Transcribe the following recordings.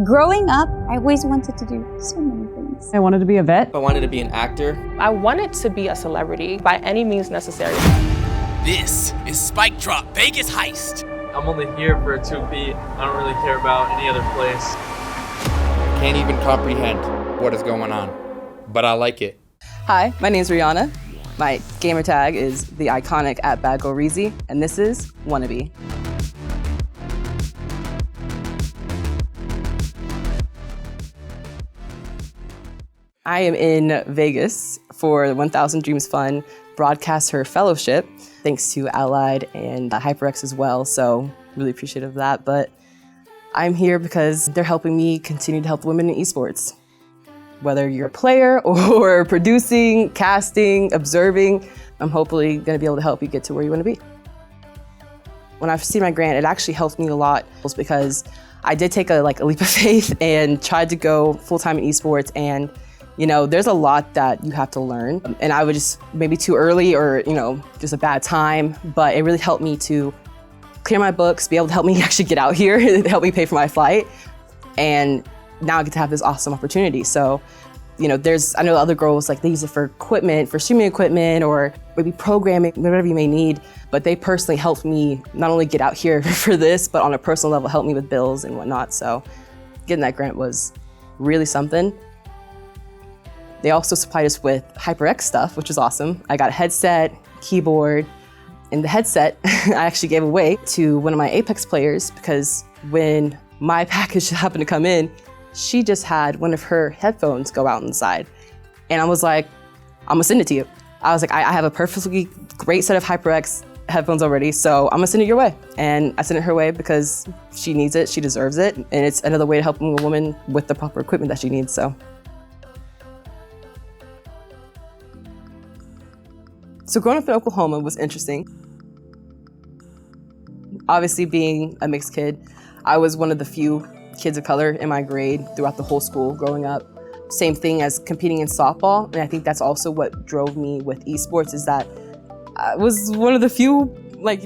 Growing up, I always wanted to do so many things. I wanted to be a vet. I wanted to be an actor. I wanted to be a celebrity by any means necessary. This is Spike Drop Vegas Heist. I'm only here for a 2B. I don't really care about any other place. Can't even comprehend what is going on, but I like it. Hi, my name's Rihanna. My gamer tag is the iconic @Badgirlreezie, and this is Wannabe. I am in Vegas for the 1000 Dreams Fund BroadcastHER Fellowship, thanks to Allied and HyperX as well, so really appreciative of that. But I'm here because they're helping me continue to help women in esports. Whether you're a player or producing, casting, observing, I'm hopefully gonna be able to help you get to where you wanna be. When I received my grant, it actually helped me a lot because I did take a leap of faith and tried to go full-time in esports, and there's a lot that you have to learn. And I was just maybe too early or, just a bad time, but it really helped me to clear my books, be able to help me actually get out here, help me pay for my flight. And now I get to have this awesome opportunity. So, I know other girls, they use it for equipment, for streaming equipment, or maybe programming, whatever you may need. But they personally helped me not only get out here for this, but on a personal level, help me with bills and whatnot. So getting that grant was really something. They also supplied us with HyperX stuff, which is awesome. I got a headset, keyboard, and the headset I actually gave away to one of my Apex players because when my package happened to come in, she just had one of her headphones go out inside. And I was like, I'm gonna send it to you. I was like, I have a perfectly great set of HyperX headphones already, so I'm gonna send it your way. And I sent it her way because she needs it, she deserves it, and it's another way to help a woman with the proper equipment that she needs, so. So growing up in Oklahoma was interesting. Obviously being a mixed kid, I was one of the few kids of color in my grade throughout the whole school growing up. Same thing as competing in softball, and I think that's also what drove me with esports is that I was one of the few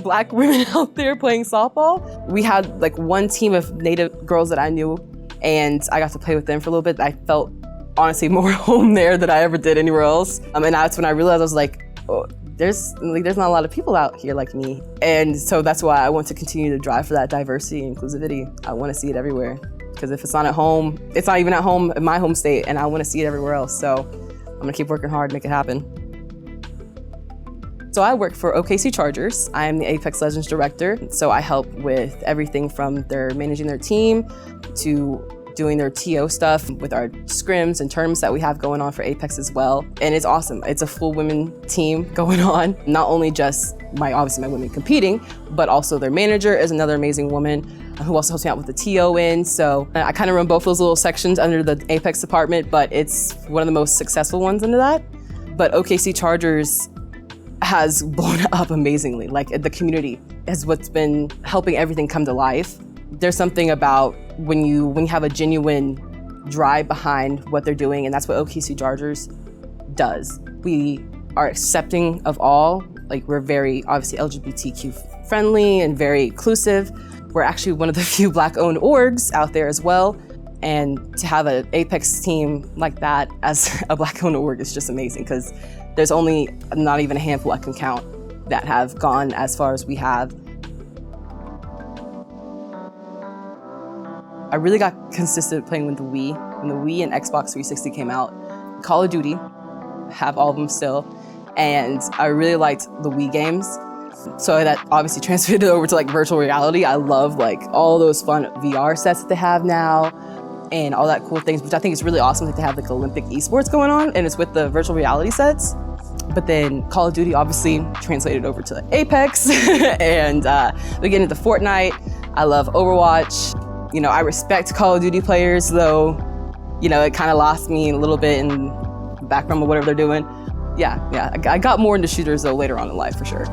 black women out there playing softball. We had one team of Native girls that I knew, and I got to play with them for a little bit. I felt honestly more home there than I ever did anywhere else. And that's when I realized I was like, oh, there's not a lot of people out here like me. And so that's why I want to continue to drive for that diversity and inclusivity. I want to see it everywhere. Because if it's not at home, it's not even at home in my home state, and I want to see it everywhere else. So I'm gonna keep working hard to make it happen. So I work for OKC Chargers. I am the Apex Legends director. So I help with everything from managing their team to doing their TO stuff with our scrims and tournaments that we have going on for Apex as well. And it's awesome. It's a full women team going on. Not only just obviously my women competing, but also their manager is another amazing woman who also helps me out with the TO end. So I kind of run both those little sections under the Apex department, but it's one of the most successful ones under that. But OKC Chargers has blown up amazingly. The community is what's been helping everything come to life. There's something about when you have a genuine drive behind what they're doing, and that's what OKC Chargers does. We are accepting of all. We're very obviously LGBTQ friendly and very inclusive. We're actually one of the few Black-owned orgs out there as well. And to have an Apex team like that as a Black-owned org is just amazing because there's only not even a handful I can count that have gone as far as we have. I really got consistent playing with the Wii. When the Wii and Xbox 360 came out, Call of Duty, have all of them still, and I really liked the Wii games. So that obviously transferred over to virtual reality. I love all those fun VR sets that they have now and all that cool things, which I think is really awesome that they have Olympic esports going on, and it's with the virtual reality sets. But then Call of Duty obviously translated over to Apex, and we get into Fortnite. I love Overwatch. I respect Call of Duty players, though, it kind of lost me a little bit in the background of whatever they're doing. Yeah, I got more into shooters, though, later on in life, for sure.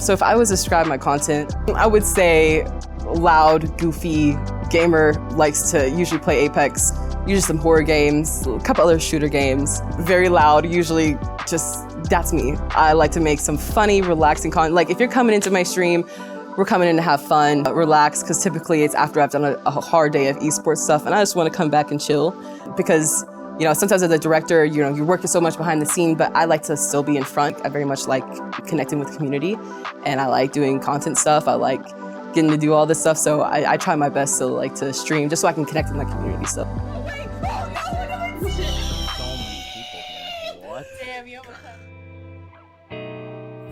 So if I was to describe my content, I would say loud, goofy gamer likes to usually play Apex, usually some horror games, a couple other shooter games. Very loud, usually just, that's me. I like to make some funny, relaxing content. Like if you're coming into my stream, we're coming in to have fun, relax, because typically it's after I've done a hard day of esports stuff and I just want to come back and chill because, you know, sometimes as a director, you know, you're working so much behind the scene, but I like to still be in front. I very much like connecting with the community and I like doing content stuff. I like getting to do all this stuff, so I try my best to like to stream just so I can connect with my community. So.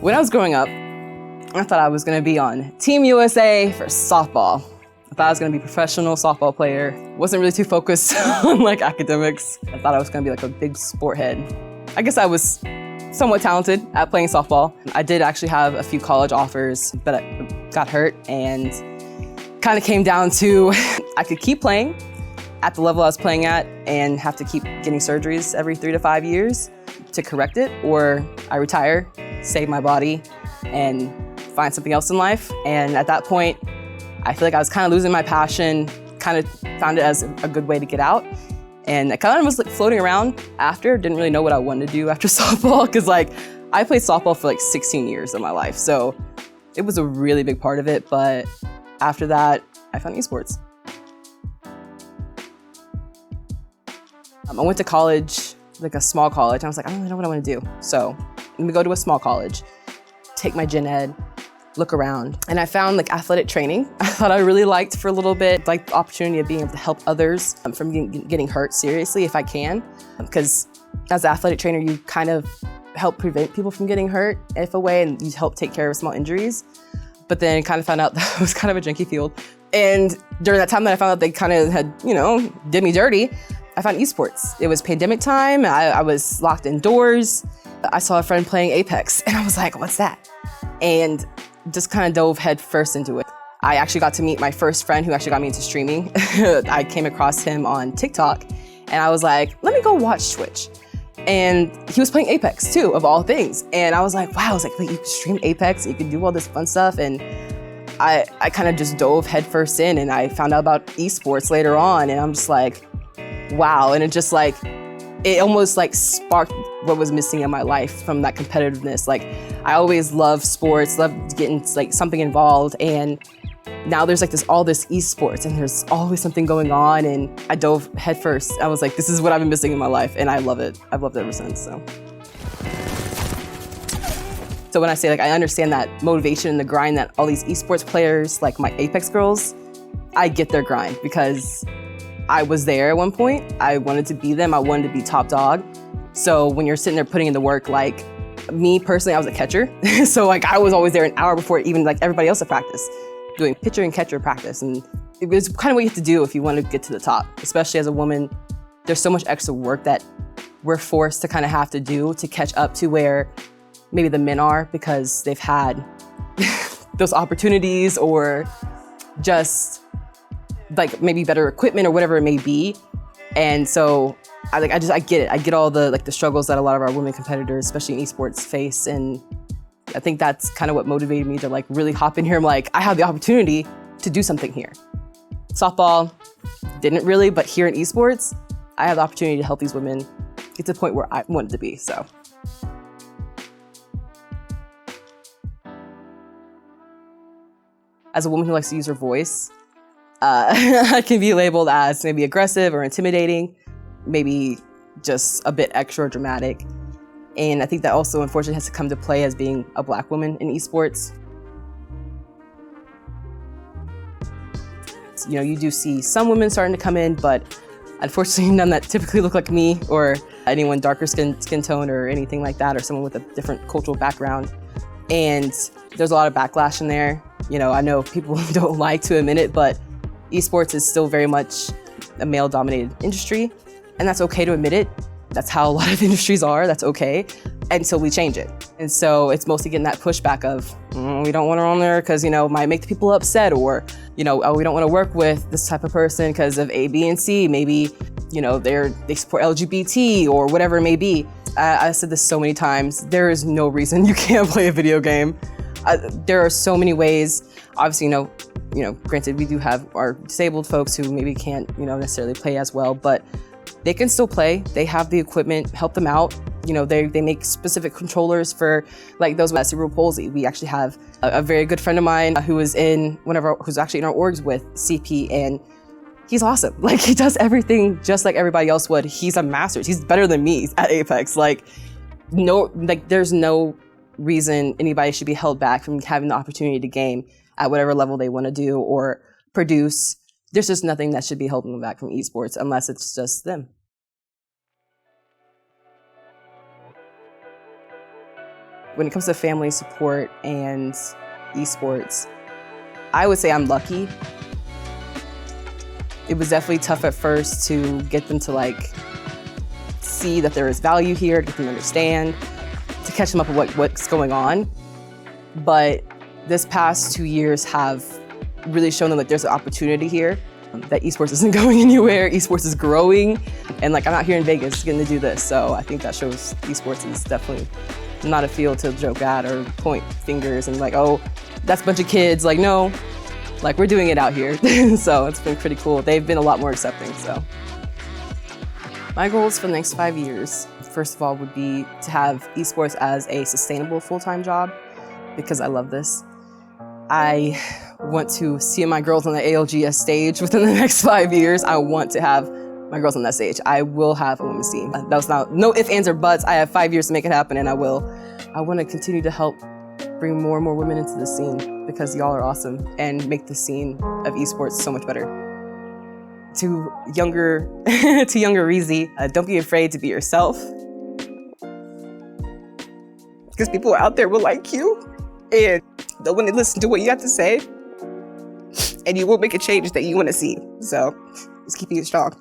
When I was growing up, I thought I was gonna be on Team USA for softball. I thought I was gonna be a professional softball player. Wasn't really too focused on like academics. I thought I was gonna be like a big sport head. I guess I was somewhat talented at playing softball. I did actually have a few college offers, but I got hurt and kind of came down to I could keep playing at the level I was playing at and have to keep getting surgeries every 3 to 5 years to correct it, or I retire, save my body, and find something else in life. And at that point, I feel like I was kind of losing my passion, kind of found it as a good way to get out. And I kind of was like floating around after, didn't really know what I wanted to do after softball, because like I played softball for like 16 years of my life. So it was a really big part of it. But after that, I found esports. I went to college, like a small college. I was like, I don't really know what I want to do. So let me go to a small college, take my gen ed, look around. And I found like athletic training. I thought I really liked for a little bit, like the opportunity of being able to help others from getting hurt seriously if I can. Because as an athletic trainer, you kind of help prevent people from getting hurt in a way, and you help take care of small injuries. But then kind of found out that it was kind of a janky field. And during that time that I found out they kind of had, you know, did me dirty, I found esports. It was pandemic time. I was locked indoors. I saw a friend playing Apex and I was like, what's that? And just kind of dove head first into it. I actually got to meet my first friend who actually got me into streaming. I came across him on TikTok and I was like, let me go watch Twitch. And he was playing Apex too, of all things. And I was like, wow, I was like, wait, you can stream Apex, you can do all this fun stuff. And I kind of just dove head first in, and I found out about esports later on, and I'm just like, wow. And it just like, it almost like sparked what was missing in my life from that competitiveness. Like I always loved sports, loved getting like something involved, and now there's like all this esports and there's always something going on, and I dove head first. I was like, this is what I've been missing in my life, and I love it. I've loved it ever since, so. So when I say like, I understand that motivation and the grind that all these esports players, like my Apex girls, I get their grind because I was there at one point. I wanted to be them. I wanted to be top dog. So when you're sitting there putting in the work, like me personally, I was a catcher. So like I was always there an hour before even like everybody else at practice, doing pitcher and catcher practice. And it was kind of what you have to do if you want to get to the top, especially as a woman. There's so much extra work that we're forced to kind of have to do to catch up to where maybe the men are, because they've had those opportunities or just like maybe better equipment or whatever it may be. And so I get it. I get all the like the struggles that a lot of our women competitors, especially in esports, face. And I think that's kind of what motivated me to like really hop in here. I'm like, I have the opportunity to do something here. Softball didn't really, but here in esports, I have the opportunity to help these women get to the point where I wanted to be, so. As a woman who likes to use her voice, I can be labeled as maybe aggressive or intimidating, maybe just a bit extra dramatic. And I think that also unfortunately has to come to play as being a Black woman in esports. You know, you do see some women starting to come in, but unfortunately none that typically look like me or anyone darker skin tone or anything like that, or someone with a different cultural background. And there's a lot of backlash in there. You know, I know people don't like to admit it, but esports is still very much a male-dominated industry, and that's okay to admit it. That's how a lot of industries are, that's okay, until we change it. And so it's mostly getting that pushback of, we don't want her on there because, you know, it might make the people upset, or, you know, oh, we don't want to work with this type of person because of A, B, and C. Maybe, you know, they support LGBT or whatever it may be. I said this so many times, there is no reason you can't play a video game. There are so many ways. Obviously, you know, granted, we do have our disabled folks who maybe can't, you know, necessarily play as well, but they can still play. They have the equipment, help them out. You know, they make specific controllers for like those with cerebral palsy. We actually have a very good friend of mine who's actually in our orgs with CP, and he's awesome. Like, he does everything just like everybody else would. He's a master. He's better than me at Apex. There's no reason anybody should be held back from having the opportunity to game at whatever level they want to do or produce. There's just nothing that should be holding them back from esports unless it's just them. When it comes to family support and esports, I would say I'm lucky. It was definitely tough at first to get them to see that there is value here, get them to understand, to catch them up with what's going on. But this past 2 years have really shown them that there's an opportunity here, that esports isn't going anywhere, esports is growing, and I'm out here in Vegas getting to do this. So I think that shows esports is definitely not a field to joke at or point fingers and oh, that's a bunch of kids. No, we're doing it out here. So it's been pretty cool. They've been a lot more accepting, so. My goals for the next 5 years, first of all, would be to have esports as a sustainable full-time job, because I love this. I want to see my girls on the ALGS stage within the next 5 years. I want to have my girls on that stage. I will have a women's team. That was no ifs, ands, or buts. I have 5 years to make it happen, and I will. I want to continue to help bring more and more women into the scene, because y'all are awesome and make the scene of esports so much better. To younger Reezie, don't be afraid to be yourself, because people out there will like you, and they'll want to listen to what you have to say, and you will make a change that you want to see. So just keep being strong.